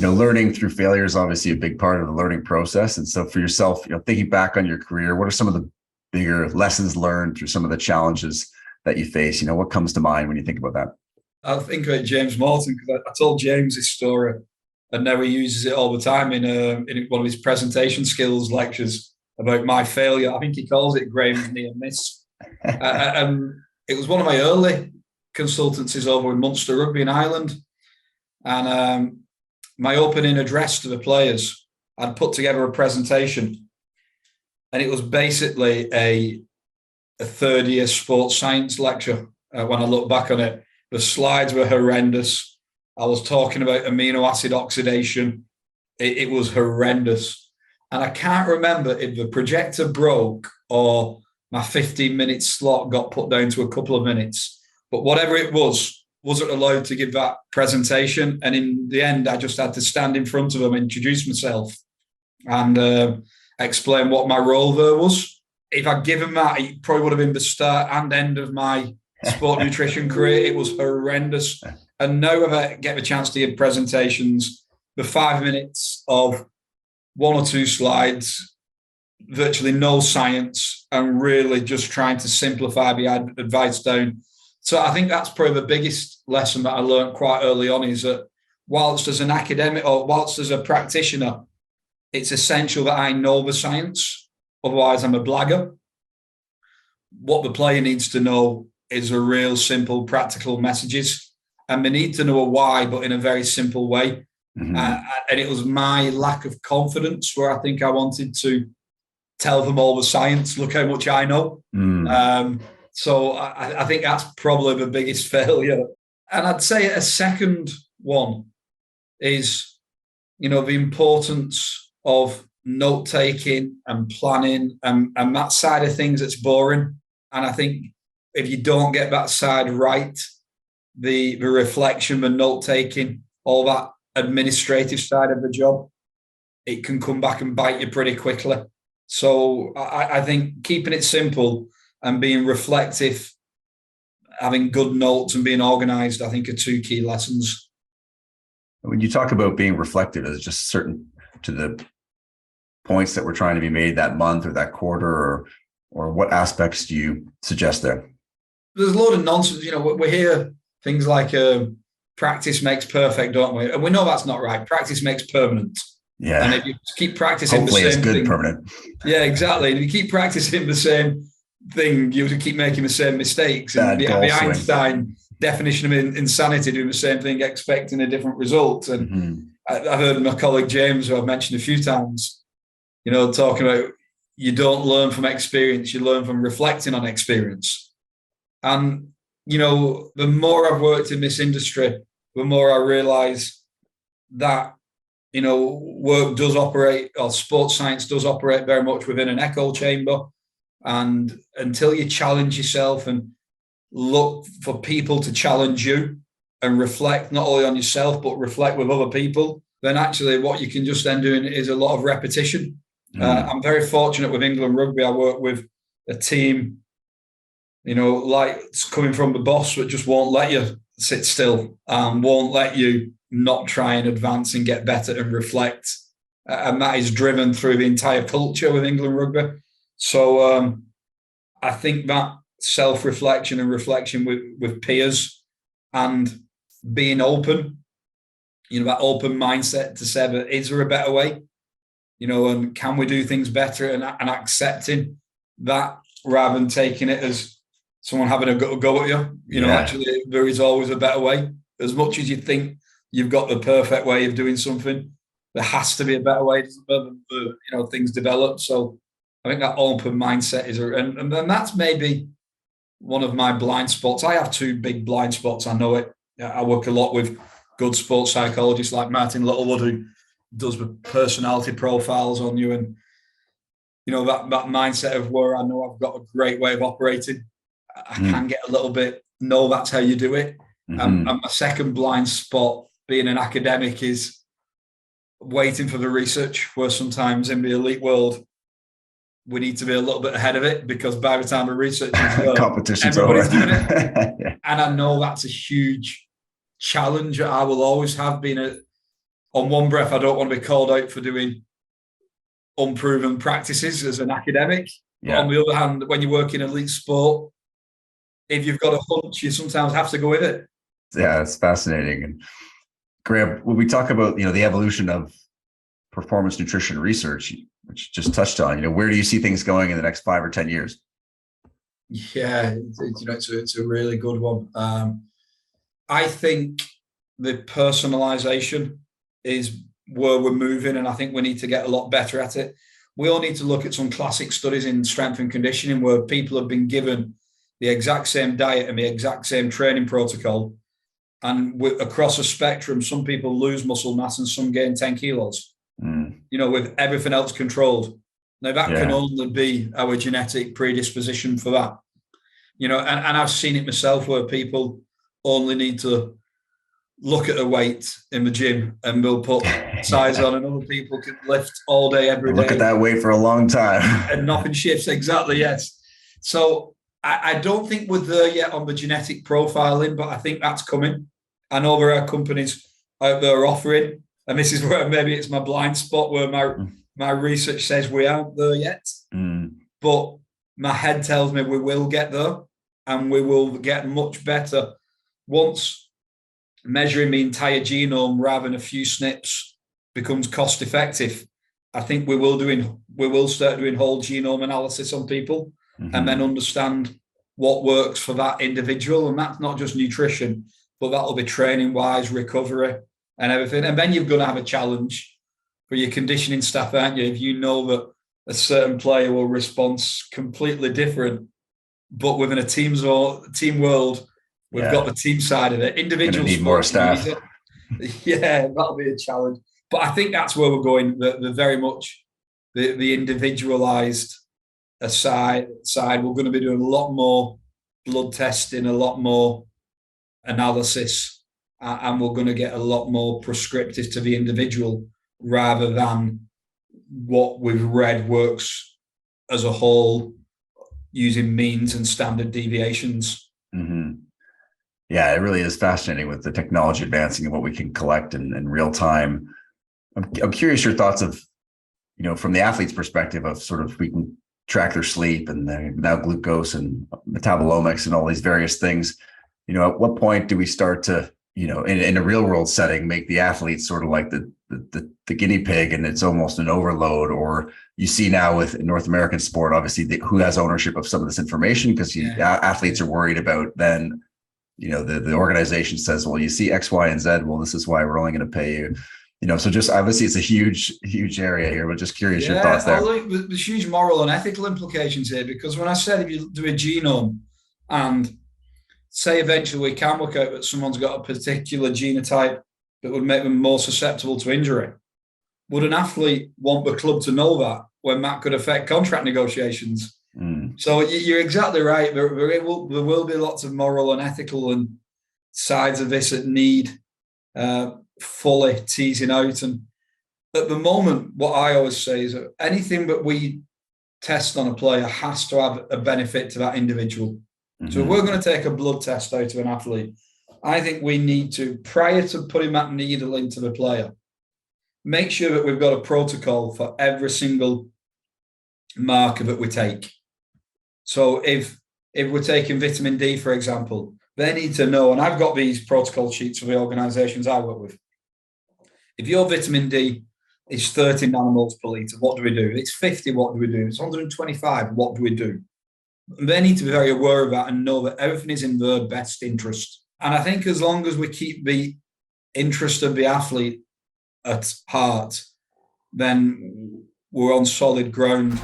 learning through failure is obviously a big part of the learning process. And so for yourself, thinking back on your career, what are some of the bigger lessons learned through some of the challenges that you face? What comes to mind when you think about that? I think about James Morton, because I told James this story, and now he uses it all the time in one of his presentation skills lectures about my failure. I think he calls it Graeme's near miss. It was one of my early consultancies over in Munster Rugby in Ireland. And my opening address to the players, I'd put together a presentation, and it was basically a third year sports science lecture. When I look back on it, the slides were horrendous. I was talking about amino acid oxidation. It was horrendous. And I can't remember if the projector broke or my 15-minute slot got put down to a couple of minutes. But whatever it was, wasn't allowed to give that presentation. And in the end, I just had to stand in front of them, introduce myself, and explain what my role there was. If I'd given that, it probably would have been the start and end of my sport nutrition career. It was horrendous. And now if I get the chance to give presentations, the 5 minutes of one or two slides, virtually no science, and really just trying to simplify the advice down. So I think that's probably the biggest lesson that I learned quite early on, is that whilst as an academic or whilst as a practitioner, it's essential that I know the science. Otherwise, I'm a blagger. What the player needs to know is a real simple, practical messages. And they need to know a why, but in a very simple way. Mm-hmm. And it was my lack of confidence where I think I wanted to tell them all the science. Look how much I know. So I think that's probably the biggest failure. And I'd say a second one is, the importance of note-taking and planning and that side of things that's boring. And I think if you don't get that side right, the reflection, the note-taking, all that administrative side of the job, it can come back and bite you pretty quickly. So I think keeping it simple and being reflective, having good notes and being organized, I think are two key lessons. When you talk about being reflective, is it just certain to the points that were trying to be made that month or that quarter, or what aspects do you suggest there? There's a lot of nonsense. We hear things like practice makes perfect, don't we? And we know that's not right. Practice makes permanent. Yeah. And if you keep practicing hopefully the same it's good thing, permanent. Yeah, exactly. And if you keep practicing the same thing, you keep making the same mistakes. And the Einstein definition of insanity, doing the same thing, expecting a different result. And I've heard my colleague James, who I've mentioned a few times, talking about you don't learn from experience, you learn from reflecting on experience. And, the more I've worked in this industry, the more I realize that, work does operate, or sports science does operate very much within an echo chamber. And until you challenge yourself and look for people to challenge you and reflect not only on yourself, but reflect with other people, then actually what you can just end doing is a lot of repetition. I'm very fortunate with England Rugby. I work with a team, like it's coming from the boss, that just won't let you sit still, won't let you not try and advance and get better and reflect. And that is driven through the entire culture with England Rugby. So I think that self-reflection and reflection with peers and being open, that open mindset to say, is there a better way? And can we do things better, and accepting that rather than taking it as someone having a go at you. Actually, there is always a better way. As much as you think you've got the perfect way of doing something, there has to be a better way to things develop. So I think that open mindset is, and that's maybe one of my blind spots. I have two big blind spots. I know it. I work a lot with good sports psychologists like Martin Littlewood, who does the personality profiles on you, and that mindset of where I know I've got a great way of operating. I can get a little bit, no, that's how you do it. And my second blind spot, being an academic, is waiting for the research, where sometimes in the elite world, we need to be a little bit ahead of it, because by the time the research is done, competition's everybody's over. doing it. Yeah. And I know that's a huge challenge I will always have, being on one breath, I don't want to be called out for doing unproven practices as an academic. But on the other hand, when you work in elite sport, if you've got a hunch, you sometimes have to go with it. Yeah, it's fascinating. And Graeme, when we talk about, the evolution of performance nutrition research, which you just touched on, where do you see things going in the next 5 or 10 years? Yeah, it's a really good one. I think the personalization is where we're moving, and I think we need to get a lot better at it. We all need to look at some classic studies in strength and conditioning where people have been given the exact same diet and the exact same training protocol. And across a spectrum, some people lose muscle mass and some gain 10 kilos, with everything else controlled. Now, that can only be our genetic predisposition for that. And I've seen it myself where people only need to look at a weight in the gym and we'll put size on, and other people can lift all day, every day. Look at that weight for a long time. And nothing shifts. Exactly, yes. So I don't think we're there yet on the genetic profiling, but I think that's coming. I know there are companies out there offering, and this is where maybe it's my blind spot where my research says we aren't there yet. But my head tells me we will get there, and we will get much better once measuring the entire genome rather than a few SNPs becomes cost effective. I think we will start doing whole genome analysis on people and then understand what works for that individual. And that's not just nutrition, but that'll be training wise, recovery and everything. And then you're going to have a challenge for your conditioning staff, aren't you? If you know that a certain player will respond completely different, but within a team world, we've got the team side of it. Individuals need more staff. Yeah, that'll be a challenge. But I think that's where we're going. The very much the individualized side. We're going to be doing a lot more blood testing, a lot more analysis, and we're going to get a lot more prescriptive to the individual rather than what we've read works as a whole using means and standard deviations. Yeah, it really is fascinating with the technology advancing and what we can collect in real time. I'm curious your thoughts of, from the athlete's perspective of sort of we can track their sleep and now glucose and metabolomics and all these various things. At what point do we start to, in a real world setting, make the athlete sort of like the guinea pig and it's almost an overload? Or you see now with North American sport, obviously who has ownership of some of this information because athletes are worried about then, the organization says, well, you see X, Y, and Z. Well, this is why we're only going to pay you. So just obviously it's a huge area here, but just curious your thoughts there. There's huge moral and ethical implications here because when I said if you do a genome and say eventually we can work out that someone's got a particular genotype that would make them more susceptible to injury, would an athlete want the club to know that when that could affect contract negotiations? So you're exactly right. There will be lots of moral and ethical and sides of this that need fully teasing out. And at the moment, what I always say is that anything that we test on a player has to have a benefit to that individual. So if we're going to take a blood test out of an athlete, I think we need to, prior to putting that needle into the player, make sure that we've got a protocol for every single marker that we take. So if we're taking vitamin D, for example, they need to know, and I've got these protocol sheets for the organizations I work with. If your vitamin D is 30 nanomoles per litre, what do we do? If it's 50, what do we do? If it's 125, what do we do? And they need to be very aware of that and know that everything is in their best interest. And I think as long as we keep the interest of the athlete at heart, then we're on solid ground.